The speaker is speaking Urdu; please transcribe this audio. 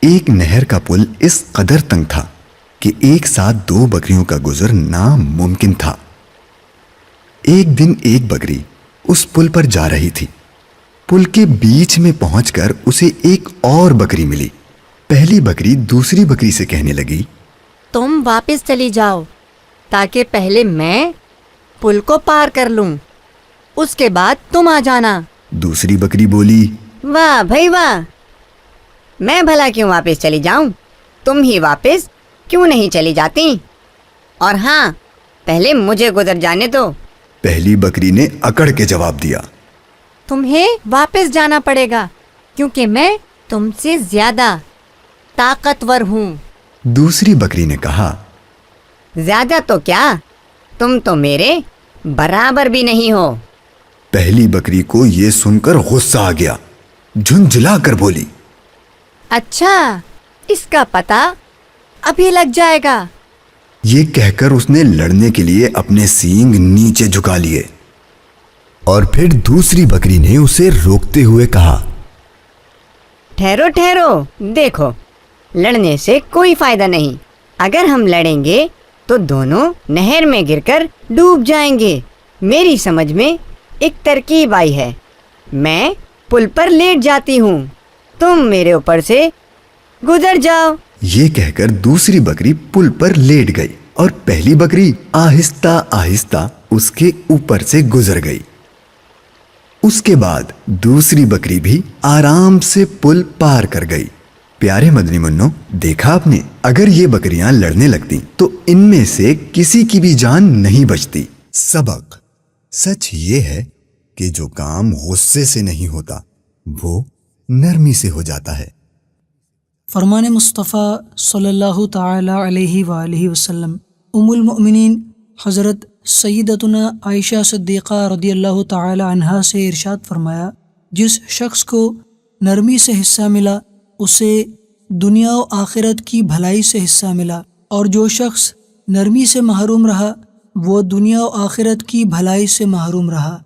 ایک نہر کا پل اس قدر تنگ تھا کہ ایک ساتھ 2 بکریوں کا گزر ناممکن تھا۔ ایک دن ایک بکری اس پل پر جا رہی تھی۔ پل کے بیچ میں پہنچ کر اسے ایک اور بکری ملی۔ پہلی بکری دوسری بکری سے کہنے لگی، تم واپس چلی جاؤ تاکہ پہلے میں پل کو پار کر لوں، اس کے بعد تم آ جانا۔ دوسری بکری بولی، واہ بھائی واہ، میں بھلا کیوں واپس چلی جاؤں؟ تم ہی واپس کیوں نہیں چلی جاتی؟ اور ہاں، پہلے مجھے گزر جانے دو۔ پہلی بکری نے اکڑ کے جواب دیا، تمہیں واپس جانا پڑے گا کیونکہ میں تم سے زیادہ طاقتور ہوں۔ دوسری بکری نے کہا، زیادہ تو کیا، تم تو میرے برابر بھی نہیں ہو۔ پہلی بکری کو یہ سن کر غصہ آ گیا، جھنجھلا کر بولی، اچھا، اس کا پتہ ابھی لگ جائے گا۔ یہ کہہ کر اس نے لڑنے کے لیے اپنے سینگ نیچے جھکا لیے، اور پھر دوسری بکری نے اسے روکتے ہوئے کہا، ٹھہرو ٹھہرو، دیکھو، لڑنے سے کوئی فائدہ نہیں۔ اگر ہم لڑیں گے تو دونوں نہر میں گر کر ڈوب جائیں گے۔ میری سمجھ میں ایک ترکیب آئی ہے، میں پل پر لیٹ جاتی ہوں، تم میرے اوپر سے گزر جاؤ۔ یہ کہہ کر دوسری بکری پل پر لیٹ گئی اور پہلی بکری آہستہ آہستہ اس کے اوپر سے گزر گئی۔ اس کے بعد دوسری بکری بھی آرام سے پل پار کر گئی۔ پیارے مدنی منوں، دیکھا آپ نے، اگر یہ بکریاں لڑنے لگتی تو ان میں سے کسی کی بھی جان نہیں بچتی۔ سبق: سچ یہ ہے کہ جو کام غصے سے نہیں ہوتا وہ نرمی سے ہو جاتا ہے۔ فرمان مصطفیٰ صلی اللہ تعالی علیہ وآلہ وسلم ام المؤمنین حضرت سیدتنا عائشہ صدیقہ رضی اللہ تعالی عنہا سے ارشاد فرمایا، جس شخص کو نرمی سے حصہ ملا اسے دنیا و آخرت کی بھلائی سے حصہ ملا، اور جو شخص نرمی سے محروم رہا وہ دنیا و آخرت کی بھلائی سے محروم رہا۔